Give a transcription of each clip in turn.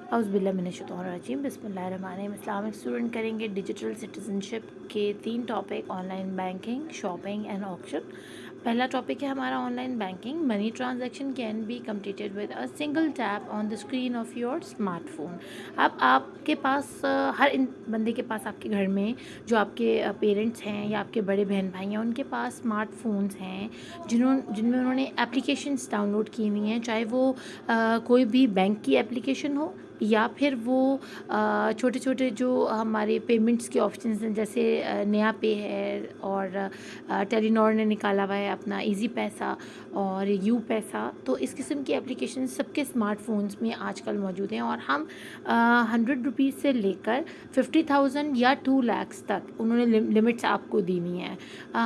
औज़ुबिल्लाहिमिनश्शैतानिर्रजीम बिस्मिल्लाहिर्रहमानिर्रहीम। Islamic student करेंगे digital citizenship के 3 topic, online banking, shopping and auction. पहला टॉपिक है हमारा online banking. Money transaction can be completed with a single tap on the screen of your smartphone. अब आपके पास हर बंदे के पास आपके घर में जो आपके पेरेंट्स हैं या आपके बड़े बहन भाई हैं, उनके पास स्मार्टफोन्स हैं जिनमें उन्होंने एप्लीकेशंस डाउनलोड की हुई हैं, चाहे वो कोई भी बैंक की एप्लीकेशन हो या फिर वो छोटे छोटे जो हमारे पेमेंट्स के ऑप्शंस हैं, जैसे नया पे है और टेलीनॉर ने निकाला हुआ है अपना इजी पैसा और यू पैसा। तो इस किस्म की एप्लीकेशन सबके स्मार्टफोन्स में आजकल मौजूद हैं और हम 100 रुपीज़ से लेकर 50,000 या 2 लाख तक उन्होंने लिमिट्स आपको दी हुई हैं।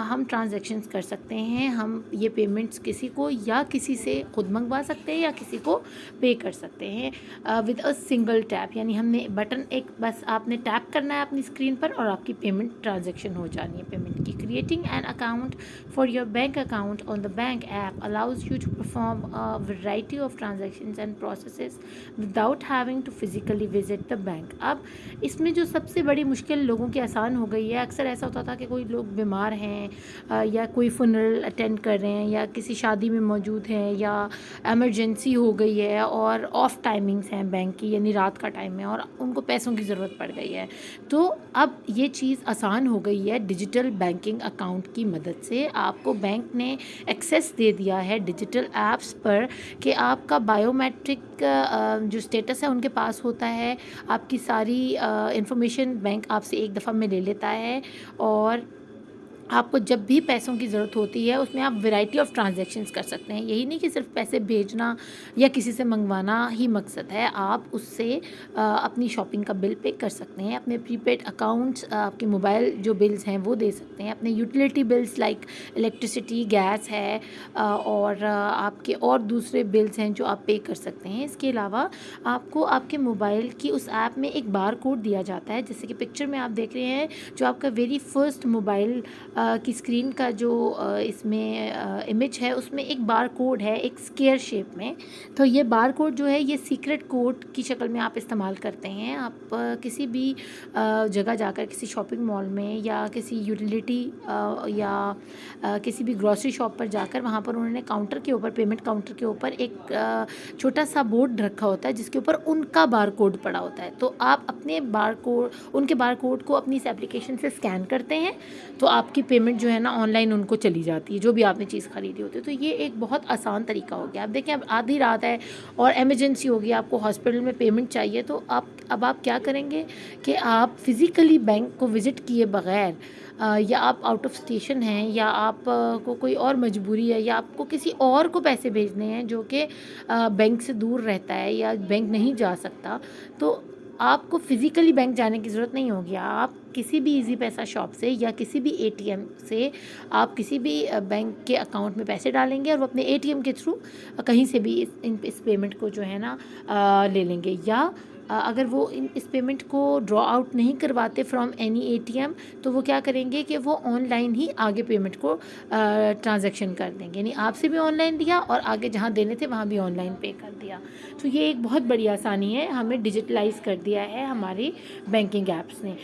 हम ट्रांजैक्शंस कर सकते हैं, हम ये पेमेंट्स किसी को या किसी से खुद मंगवा सकते हैं या किसी को पे कर सकते हैं विद अ सिंगल टैप। यानी हमने बटन एक बस आपने टैप करना है अपनी स्क्रीन पर और आपकी पेमेंट ट्रांजैक्शन हो जानी है पेमेंट की। Creating an account for your bank account on the bank app allows you to perform a variety of transactions and processes without having to physically visit the bank. अब इसमें जो सबसे बड़ी मुश्किल लोगों की आसान हो गई है, अक्सर ऐसा होता था कि कोई लोग बीमार हैं या कोई फनरल अटेंड कर रहे हैं या किसी शादी में मौजूद हैं या एमरजेंसी हो गई है और ऑफ टाइमिंग्स हैं बैंक की, यानी रात का टाइम है और उनको पैसों की ज़रूरत पड़ गई है। तो अब ये चीज़ आसान हो गई है डिजिटल बैंकिंग अकाउंट की मदद से। आपको बैंक ने एक्सेस दे दिया है डिजिटल ऐप्स पर कि आपका बायोमेट्रिक जो स्टेटस है उनके पास होता है, आपकी सारी इंफॉर्मेशन बैंक आपसे एक दफ़ा में ले लेता है और आपको जब भी पैसों की ज़रूरत होती है उसमें आप वैरायटी ऑफ ट्रांजैक्शंस कर सकते हैं। यही नहीं कि सिर्फ पैसे भेजना या किसी से मंगवाना ही मकसद है, आप उससे अपनी शॉपिंग का बिल पे कर सकते हैं, अपने प्रीपेड अकाउंट्स, आपके मोबाइल जो बिल्स हैं वो दे सकते हैं, अपने utility bills like electricity gas है और आपके और दूसरे बिल्स हैं जो आप पे कर सकते हैं। इसके अलावा आपको आपके मोबाइल की उस ऐप में एक बार कोड दिया जाता है, जैसे कि पिक्चर में आप देख रहे हैं जो आपका वेरी फर्स्ट मोबाइल की स्क्रीन का जो इसमें इमेज है उसमें एक बार कोड है एक स्क्वायर शेप में। तो ये बार कोड जो है ये सीक्रेट कोड की शक्ल में आप इस्तेमाल करते हैं। आप किसी भी जगह जाकर किसी शॉपिंग मॉल में या किसी यूटिलिटी या किसी भी ग्रॉसरी शॉप पर जाकर वहाँ पर उन्होंने काउंटर के ऊपर, पेमेंट काउंटर के ऊपर एक छोटा सा बोर्ड रखा होता है जिसके ऊपर उनका बार कोड पड़ा होता है। तो आप अपने बार कोड, उनके बार कोड को अपनी इस एप्लीकेशन से स्कैन करते हैं तो आपकी पेमेंट जो है ना ऑनलाइन उनको चली जाती है, जो भी आपने चीज़ ख़रीदी होती है। तो ये एक बहुत आसान तरीका हो गया। अब देखें, अब आधी रात है और इमरजेंसी हो गई, आपको हॉस्पिटल में पेमेंट चाहिए, तो आप क्या करेंगे कि आप फ़िज़िकली बैंक को विज़िट किए बग़ैर या आप आउट ऑफ स्टेशन हैं या आप को कोई और मजबूरी है या आपको किसी और को पैसे भेजने हैं जो कि बैंक से दूर रहता है या बैंक नहीं जा सकता, तो आपको फ़िज़िकली बैंक जाने की ज़रूरत नहीं होगी। आप किसी भी इजी पैसा शॉप से या किसी भी एटीएम से आप किसी भी बैंक के अकाउंट में पैसे डालेंगे और वो अपने एटीएम के थ्रू कहीं से भी इस पेमेंट को जो है ना ले लेंगे। या अगर वो इस पेमेंट को ड्रॉ आउट नहीं करवाते फ्रॉम एनी एटीएम, तो वो क्या करेंगे कि वो ऑनलाइन ही आगे पेमेंट को ट्रांजैक्शन कर देंगे, यानी आपसे भी ऑनलाइन दिया और आगे जहाँ देने थे वहाँ भी ऑनलाइन पे कर दिया। तो ये एक बहुत बड़ी आसानी है, हमें डिजिटलाइज कर दिया है हमारी बैंकिंग ऐप्स ने।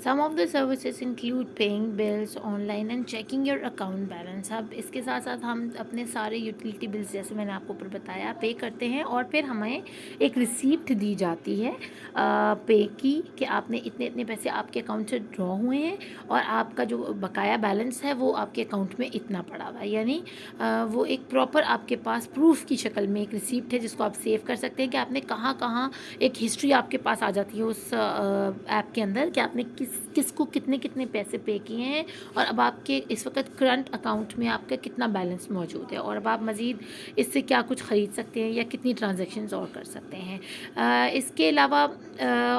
Some of the services include paying bills online and checking your account balance। अब इसके साथ साथ हम अपने सारे यूटिलिटी बिल्स, जैसे मैंने आपको ऊपर बताया, पे करते हैं और फिर हमें एक रिसीप्ट दी जाती है पे की कि आपने इतने इतने पैसे आपके अकाउंट से ड्रॉ हुए हैं और आपका जो बकाया बैलेंस है वो आपके अकाउंट में इतना पड़ा हुआ है। यानी वो एक प्रॉपर आपके पास प्रूफ की शक्ल में एक रिसीप्ट है जिसको आप सेव कर सकते हैं कि आपने कहाँ कहाँ, एक हिस्ट्री आपके पास आ जाती है उस ऐप के अंदर कि आपने किसको कितने कितने पैसे पे किए हैं और अब आपके इस वक्त करंट अकाउंट में आपका कितना बैलेंस मौजूद है और अब आप मज़ीद इससे क्या कुछ ख़रीद सकते हैं या कितनी ट्रांजैक्शंस और कर सकते हैं। इसके अलावा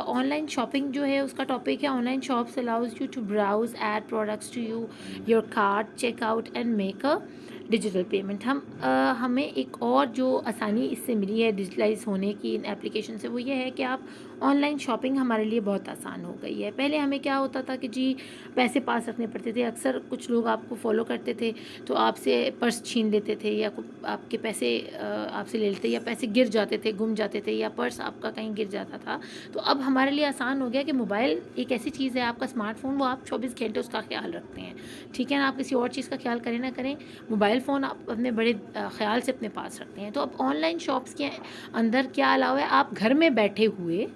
ऑनलाइन शॉपिंग जो है उसका टॉपिक है online shops allows you to browse, add products to your cart, check out and make a digital payment हमें एक और जो आसानी इससे मिली है डिजिटलाइज होने की इन एप्लीकेशन से, वो ये है कि आप ऑनलाइन शॉपिंग हमारे लिए बहुत आसान हो गई है। पहले हमें क्या होता था कि जी पैसे पास रखने पड़ते थे, अक्सर कुछ लोग आपको फॉलो करते थे तो आपसे पर्स छीन लेते थे या आपके पैसे आपसे ले लेते, या पैसे गिर जाते थे, गुम जाते थे, या पर्स आपका कहीं गिर जाता था। तो अब हमारे लिए आसान हो गया कि मोबाइल एक ऐसी चीज़ है, आपका स्मार्टफोन, वो आप 24 घंटे उसका ख्याल रखते हैं, ठीक है ना। आप किसी और चीज़ का ख्याल करें ना करें, मोबाइल फ़ोन आप अपने बड़े ख्याल से अपने पास रखते हैं। तो अब ऑनलाइन शॉप्स के अंदर क्या अलावा है, आप घर में बैठे हुए,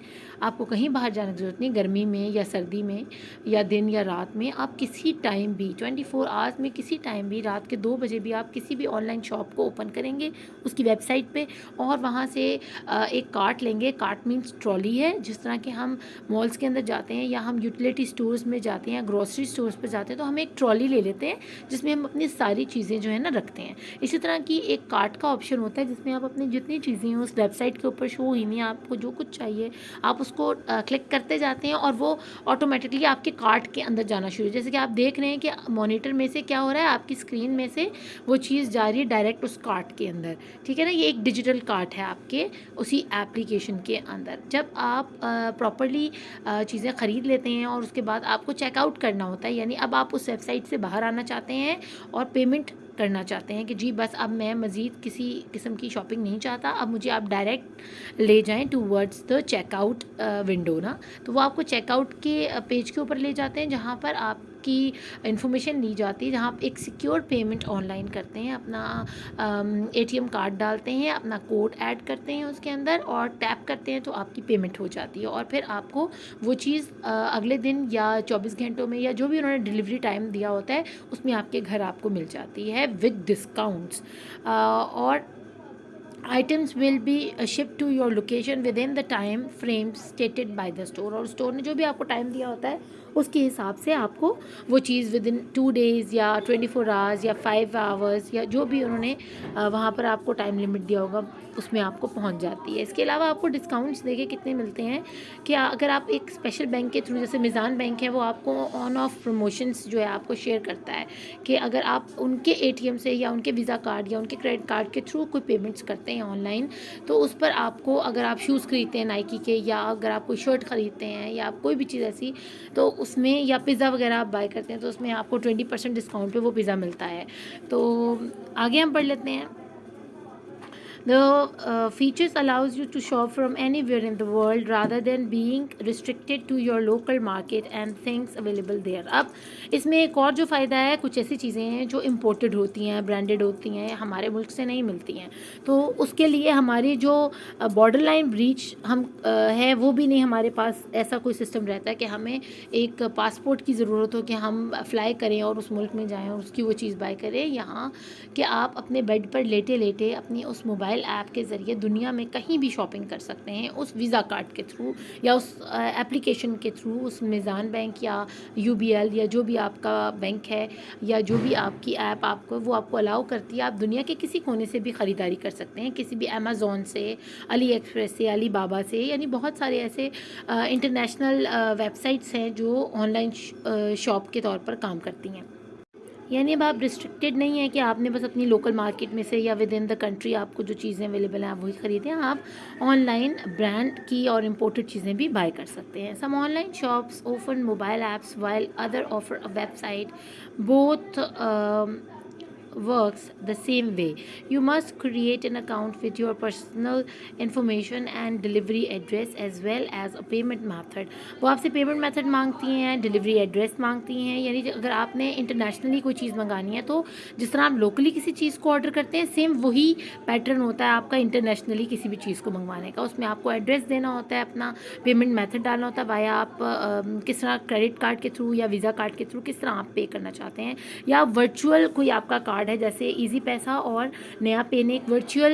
आपको कहीं बाहर जाने की ज़रूरत नहीं, गर्मी में या सर्दी में या दिन या रात में, आप किसी टाइम भी 24 आवर्स में किसी टाइम भी, रात के 2 बजे भी आप किसी भी ऑनलाइन शॉप को ओपन करेंगे उसकी वेबसाइट पे, और वहाँ से एक कार्ट लेंगे। कार्ट मीन्स ट्रॉली है, जिस तरह के हम मॉल्स के अंदर जाते हैं या हम यूटिलिटी स्टोर्स में जाते हैं, ग्रोसरी स्टोर्स पर जाते हैं, तो हम एक ट्रॉली ले लेते हैं जिसमें हम अपनी सारी चीज़ें जो है ना रखते हैं। इसी तरह की एक कार्ट का ऑप्शन होता है जिसमें आप अपनी जितनी चीज़ें हैं उस वेबसाइट के ऊपर शो हुई नहीं, आपको जो कुछ चाहिए आप उसको क्लिक करते जाते हैं और वो ऑटोमेटिकली आपके कार्ट के अंदर जाना शुरू। जैसे कि आप देख रहे हैं कि मॉनिटर में से क्या हो रहा है, आपकी स्क्रीन में से वो चीज़ जा रही है डायरेक्ट उस कार्ट के अंदर, ठीक है ना। ये एक डिजिटल कार्ट है आपके उसी एप्लीकेशन के अंदर। जब आप प्रॉपरली चीज़ें ख़रीद लेते हैं और उसके बाद आपको चेकआउट करना होता है, यानी अब आप उस वेबसाइट से बाहर आना चाहते हैं और पेमेंट करना चाहते हैं कि जी बस अब मैं मज़ीद किसी किस्म की शॉपिंग नहीं चाहता, अब मुझे आप डायरेक्ट ले जाएं टूवर्ड्स द चेकआउट विंडो ना। तो वो आपको चेकआउट के पेज के ऊपर ले जाते हैं जहाँ पर आपकी इन्फॉर्मेशन ली जाती है, जहाँ आप एक सिक्योर पेमेंट ऑनलाइन करते हैं, अपना एटीएम कार्ड डालते हैं, अपना कोड ऐड करते हैं उसके अंदर और टैप करते हैं तो आपकी पेमेंट हो जाती है। और फिर आपको वो चीज़ अगले दिन या 24 घंटों में या जो भी उन्होंने डिलीवरी टाइम दिया होता है उसमें आपके घर आपको मिल जाती है विद डिस्काउंट्स। और items will be shipped to your location within the time frame stated by the store। और स्टोर ने जो भी आपको टाइम दिया होता है उसके हिसाब से आपको वो चीज़ विद इन 2 days या 24 आवर्स या 5 आवर्स या जो भी उन्होंने वहाँ पर आपको टाइम लिमिट दिया होगा उसमें आपको पहुँच जाती है। इसके अलावा आपको डिस्काउंट्स देखिए कितने मिलते हैं कि अगर आप एक स्पेशल बैंक के थ्रू, जैसे मिज़ान बैंक है, वो आपको ऑन ऑफ प्रमोशंस जो है आपको शेयर करता है कि अगर आप उनके एटीएम से या उनके वीज़ा कार्ड या उनके क्रेडिट कार्ड के थ्रू कोई पेमेंट्स करते हैं ऑनलाइन, तो उस पर आपको, अगर आप शूज़ खरीदते हैं नाइकी के, या अगर आप कोई शर्ट ख़रीदते हैं या आप कोई भी चीज़ ऐसी, तो उसमें, या पिज़्ज़ा वगैरह आप बाय करते हैं तो उसमें आपको 20% डिस्काउंट पे वो पिज़्ज़ा मिलता है। तो आगे हम पढ़ लेते हैं। The features allows you to shop from anywhere in the world rather than being restricted to your local market and things available there। अब इसमें एक और जो फ़ायदा है, कुछ ऐसी चीज़ें हैं जो इम्पोर्टेड होती हैं, ब्रांडेड होती हैं, हमारे मुल्क से नहीं मिलती हैं, तो उसके लिए हमारी जो बॉर्डर लाइन ब्रीच है वो भी नहीं, हमारे पास ऐसा कोई सिस्टम रहता है कि हमें एक पासपोर्ट की ज़रूरत हो कि हम फ़्लाई करें और उस मुल्क में जाएँ और उसकी वो चीज़ बाय करें। यहाँ कि आप अपने बेड पर लेटे लेटे अपनी उस मोबाइल ऐप के ज़रिए दुनिया में कहीं भी शॉपिंग कर सकते हैं उस वीज़ा कार्ड के थ्रू या उस एप्लीकेशन के थ्रू, उस मिज़ान बैंक या यूबीएल या जो भी आपका बैंक है या जो भी आपकी ऐप आपको वो आपको अलाउ करती है, आप दुनिया के किसी कोने से भी ख़रीदारी कर सकते हैं, किसी भी अमेज़ॉन से, अली एक्सप्रेस से, अली बाबा से, यानी बहुत सारे ऐसे इंटरनेशनल वेबसाइट्स हैं जो ऑनलाइन शॉप के तौर पर काम करती हैं। यानी अब आप रिस्ट्रिक्टेड नहीं है कि आपने बस अपनी लोकल मार्केट में से या विद इन द कंट्री आपको जो चीज़ें अवेलेबल हैं आप वही ख़रीदें, आप ऑनलाइन ब्रांड की और इम्पोर्टेड चीज़ें भी बाय कर सकते हैं। Some online shops offer mobile apps while other offer a website both works the same way। You must create an account with your personal information and delivery address as well as a payment method। वो आपसे payment method मांगती हैं, delivery address मांगती हैं, यानी अगर आपने internationally कोई चीज़ मंगानी है तो जिस तरह आप लोकली किसी चीज़ को ऑर्डर करते हैं सेम वही पैटर्न होता है आपका इंटरनेशनली किसी भी चीज़ को मंगवाने का। उसमें आपको एड्रेस देना होता है, अपना पेमेंट मेथड डालना होता है, वाया आप किस तरह क्रेडिट कार्ड के थ्रू या वीज़ा कार्ड के थ्रू किस तरह आप पे करना चाहते हैं, या वर्चुअल कोई आपका कार्ड है जैसे इजी पैसा और नया पे ने एक वर्चुअल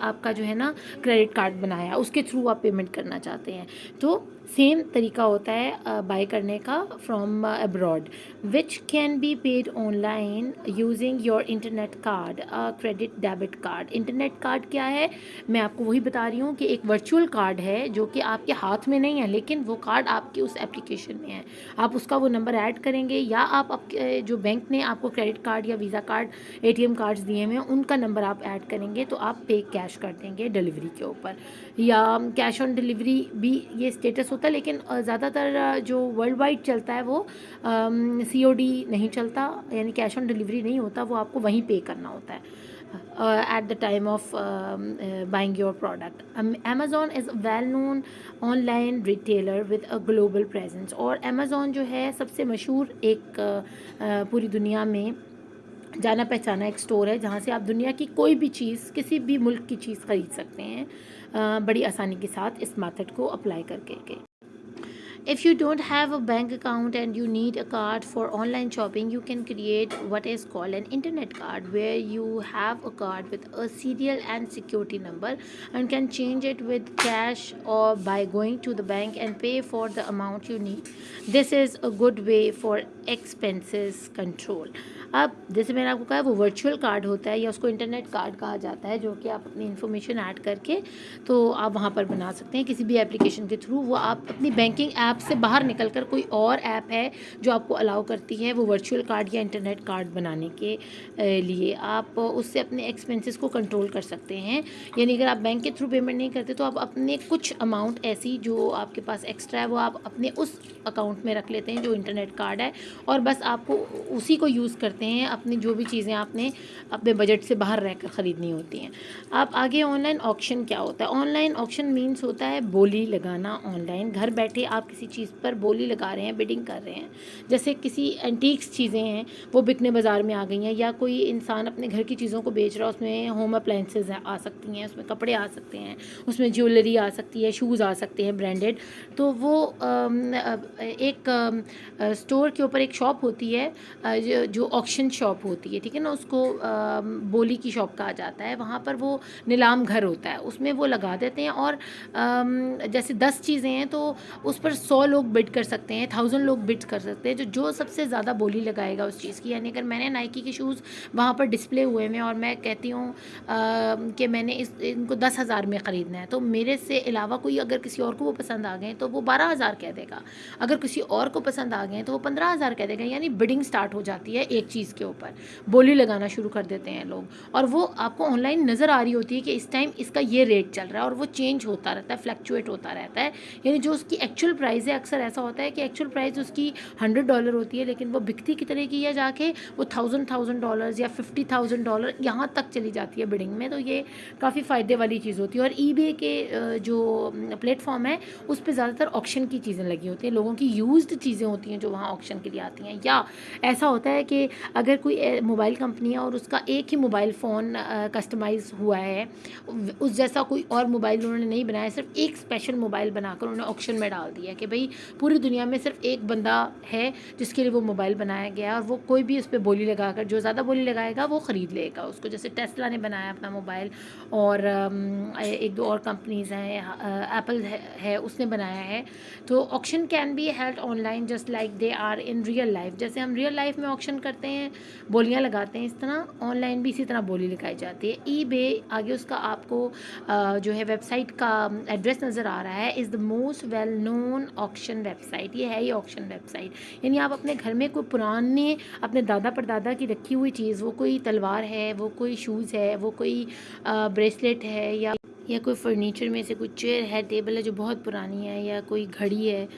आपका जो है ना क्रेडिट कार्ड बनाया उसके थ्रू आप पेमेंट करना चाहते हैं। तो सेम तरीका होता है बाय करने का from abroad, which can be paid online using your internet card, credit debit card. Internet card क्या है, मैं आपको वही बता रही हूँ कि एक वर्चुअल कार्ड है जो कि आपके हाथ में नहीं है, लेकिन वो कार्ड आपकी उस एप्लीकेशन में है। आप उसका वो नंबर ऐड करेंगे, या आप आपके जो बैंक ने आपको क्रेडिट कार्ड या वीज़ा कार्ड, एटीएम कार्ड्स दिए हुए हैं, उनका नंबर आप ऐड करेंगे तो आप पे कैश कर देंगे डिलीवरी के ऊपर, या कैश ऑन डिलीवरी भी ये स्टेटस होता है। लेकिन ज़्यादातर जो वर्ल्ड वाइड चलता है वो सीओडी नहीं चलता, यानी कैश ऑन डिलीवरी नहीं होता, वो आपको वहीं पे करना होता है at the time of buying your product. Amazon is a well-known online retailer with a global presence. और Amazon जो है सबसे मशहूर एक पूरी दुनिया में जाना पहचाना एक स्टोर है, जहाँ से आप दुनिया की कोई भी चीज़, किसी भी मुल्क की चीज़ ख़रीद सकते हैं बड़ी आसानी के साथ इस मेथड को अप्लाई करके। If you don't have a bank account and you need a card for online shopping, you can create what is called an internet card, where you have a card with a serial and security number and can change it with cash or by going to the bank and pay for the amount you need. This is a good way for expenses control. अब जैसे मैंने आपको कहा वो virtual card होता है या उसको इंटरनेट कार्ड कहा जाता है, जो कि आप अपनी इन्फॉर्मेशन ऐड करके तो आप वहाँ पर बना सकते हैं किसी भी एप्लीकेशन के थ्रू। वो आप अपनी बैंकिंग ऐप से बाहर निकलकर कोई और ऐप है जो आपको अलाउ करती है वो वर्चुअल कार्ड या इंटरनेट कार्ड बनाने के लिए। आप उससे अपने एक्सपेंसेस को कंट्रोल कर सकते हैं, यानी अगर आप बैंक के थ्रू पेमेंट नहीं करते तो आप अपने कुछ अमाउंट ऐसी जो आपके पास एक्स्ट्रा है वो आप अपने उस अकाउंट में रख लेते हैं जो इंटरनेट कार्ड है, और बस आपको उसी को यूज़ करते हैं अपनी जो भी चीज़ें आपने अपने बजट से बाहर रहकर ख़रीदनी होती हैं। आप आगे ऑनलाइन ऑक्शन क्या होता है? ऑनलाइन ऑक्शन मीन्स होता है बोली लगाना ऑनलाइन। घर बैठे आप किसी चीज़ पर बोली लगा रहे हैं, बिडिंग कर रहे हैं। जैसे किसी एंटीक्स चीज़ें हैं वो बिकने बाज़ार में आ गई हैं, या कोई इंसान अपने घर की चीज़ों को बेच रहा है, उसमें होम अप्लाइंसेस आ सकती हैं, उसमें कपड़े आ सकते हैं, उसमें ज्वेलरी आ सकती है, शूज़ आ सकते हैं ब्रांडेड। तो वो एक स्टोर के ऊपर एक शॉप होती है जो ऑक्शन शॉप होती है, ठीक है ना, उसको बोली की शॉप कहा जाता है। वहाँ पर वो नीलाम घर होता है, उसमें वो लगा देते हैं, और जैसे 10 चीज़ें हैं तो उस पर 100 लोग बिड कर सकते हैं, 1000 लोग बिड कर सकते हैं, जो सबसे ज़्यादा बोली लगाएगा उस चीज़ की। यानी अगर मैंने नाइकी के शूज़ वहाँ पर डिस्प्ले हुए हैं और मैं कहती हूँ कि मैंने इनको 10,000 में ख़रीदना है, तो मेरे से अलावा कोई अगर किसी और को वो पसंद आ गए तो वो 12,000 कह देगा, अगर किसी और को पसंद आ गए तो वो 15,000 कह देगा। यानी बिडिंग स्टार्ट हो जाती है एक चीज़ के ऊपर, बोली लगाना शुरू कर देते हैं लोग, और वो आपको ऑनलाइन नज़र आ रही होती है कि इस टाइम इसका ये रेट चल रहा है, और वो चेंज होता रहता है, फ्लक्चुएट होता रहता है। यानी जो उसकी एक्चुअल प्राइस है, अक्सर ऐसा होता है कि एक्चुअल प्राइस उसकी $100 होती है, लेकिन वो बिकती कितने की है जाके वो $1,000 या $50,000 यहाँ तक चली जाती है बिडिंग में। तो ये काफ़ी फ़ायदे वाली चीज़ होती है। और ईबे के जो प्लेटफॉर्म है उस पर ज़्यादातर ऑक्शन की चीज़ें लगी होती हैं, लोगों की यूज्ड चीज़ें होती हैं जो वहाँ ऑक्शन के लिए आती हैं। या ऐसा होता है कि अगर कोई मोबाइल कंपनी है और उसका एक ही मोबाइल फ़ोन कस्टमाइज़ हुआ है, उस जैसा कोई और मोबाइल उन्होंने नहीं बनाया, सिर्फ एक स्पेशल मोबाइल बनाकर उन्होंने ऑक्शन में डाल दिया कि भाई पूरी दुनिया में सिर्फ एक बंदा है जिसके लिए वो मोबाइल बनाया गया है, और वो कोई भी उस पर बोली लगाकर, जो ज़्यादा बोली लगाएगा वो ख़रीद लेगा उसको। जैसे टेस्ला ने बनाया अपना मोबाइल, और एक दो और कंपनीज़ हैं, एप्पल है उसने बनाया है। तो auction can be held online just like they are in real life. जैसे हम रियल लाइफ में ऑक्शन करते हैं, बोलियां लगाते हैं, इस तरह ऑनलाइन भी इसी तरह बोली लगाई जाती है। ईबे, आगे उसका आपको जो है वेबसाइट का एड्रेस नज़र आ रहा है, is the most well known auction website. ये है ही ऑक्शन वेबसाइट। यानी आप अपने घर में कोई पुराने अपने दादा परदादा की रखी हुई चीज़, वो कोई तलवार है, वो कोई शूज़ है, वो कोई ब्रेसलेट है, या कोई फर्नीचर में से कोई चेयर है, टेबल है जो बहुत पुरानी है, या कोई घड़ी है,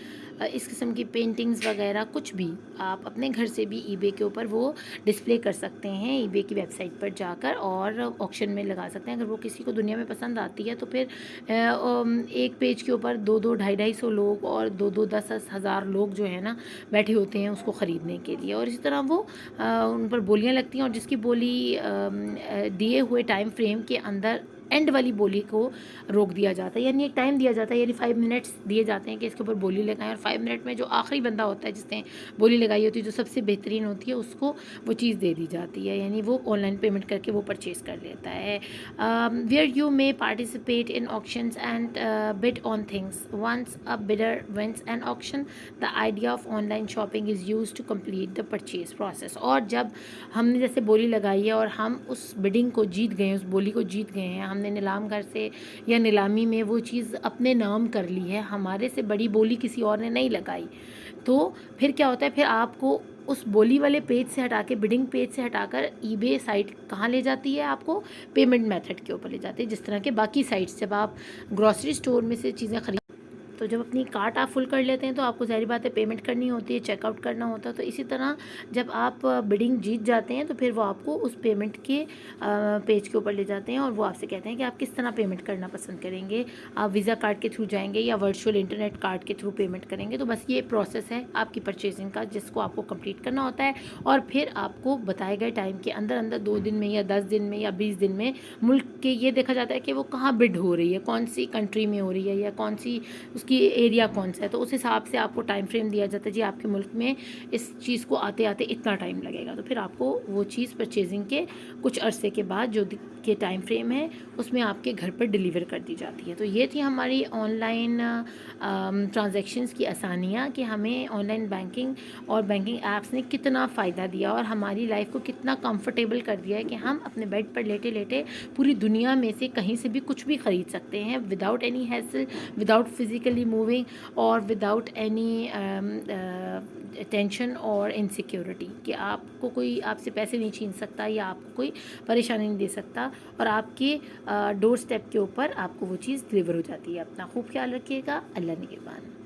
इस किस्म की पेंटिंग्स वगैरह कुछ भी आप अपने घर से भी ईबे के ऊपर वो डिस्प्ले कर सकते हैं, ईबे की वेबसाइट पर जाकर, और ऑक्शन में लगा सकते हैं। अगर वो किसी को दुनिया में पसंद आती है तो फिर एक पेज के ऊपर 2-2, 250 लोग और 2-2, 10-10 हज़ार लोग जो है ना बैठे होते हैं उसको ख़रीदने के लिए, और इसी तरह वो उन पर बोलियां लगती हैं, और जिसकी बोली दिए हुए टाइम फ्रेम के अंदर एंड वाली बोली को रोक दिया जाता है, यानी एक टाइम दिया जाता है, यानी 5 मिनट्स दिए जाते हैं कि इसके ऊपर बोली लगाएं, और 5 मिनट में जो आखिरी बंदा होता है जिसने बोली लगाई होती है, जो सबसे बेहतरीन होती है, उसको वो चीज़ दे दी जाती है, यानी वो ऑनलाइन पेमेंट करके वो परचेज़ कर लेता है। Where you may participate in auctions and bid on things once a bidder wins an auction, the idea of online shopping is use to complete the purchase process. और जब हमने जैसे बोली लगाई है और हम उस बिडिंग को जीत गए, उस बोली को जीत गए हैं, हमने नीलाम घर से या नीलामी में वो चीज़ अपने नाम कर ली है, हमारे से बड़ी बोली किसी और ने नहीं लगाई, तो फिर क्या होता है, फिर आपको उस बोली वाले पेज से हटा के, बिडिंग पेज से हटाकर ईबे साइट कहाँ ले जाती है, आपको पेमेंट मेथड के ऊपर ले जाती है। जिस तरह के बाकी साइट्स, जब आप ग्रॉसरी स्टोर में से चीज़ें खरीद, तो जब अपनी कार्ट आप फुल कर लेते हैं तो आपको ज़ाहिर बात है पेमेंट करनी होती है, चेकआउट करना होता है। तो इसी तरह जब आप बिडिंग जीत जाते हैं तो फिर वो आपको उस पेमेंट के पेज के ऊपर ले जाते हैं और वो आपसे कहते हैं कि आप किस तरह पेमेंट करना पसंद करेंगे, आप वीज़ा कार्ड के थ्रू जाएंगे या वर्चुअल इंटरनेट कार्ड के थ्रू पेमेंट करेंगे। तो बस ये प्रोसेस है आपकी परचेजिंग का, जिसको आपको कंप्लीट करना होता है, और फिर आपको बताए गए टाइम के अंदर अंदर 2 दिन में या 10 दिन में या 20 दिन में मुल्क के ये देखा जाता है कि वो कहाँ बिड हो रही है, कौन सी कंट्री में हो रही है या कौन सी उसकी एरिया कौन सा है, तो उस हिसाब से आपको टाइम फ्रेम दिया जाता है, जी आपके मुल्क में इस चीज़ को आते आते इतना टाइम लगेगा। तो फिर आपको वो चीज़ परचेजिंग के कुछ अरसे के बाद जो के टाइम फ्रेम है उसमें आपके घर पर डिलीवर कर दी जाती है। तो ये थी हमारी ऑनलाइन ट्रांजैक्शंस की आसानियाँ, कि हमें ऑनलाइन बैंकिंग और बैंकिंग ऐप्स ने कितना फ़ायदा दिया और हमारी लाइफ को कितना कंफर्टेबल कर दिया है कि हम अपने बेड पर लेटे लेटे पूरी दुनिया में से कहीं से भी कुछ भी ख़रीद सकते हैं, without any hassle, without physically moving और विदाउट एनी टेंशन और इनसिक्योरिटी, कि आपको कोई आपसे पैसे नहीं छीन सकता या आपको कोई परेशानी नहीं दे सकता, और आपके डोर स्टेप के ऊपर आपको वो चीज़ डिलीवर हो जाती है। अपना खूब ख्याल रखिएगा। अल्लाह निगहबान।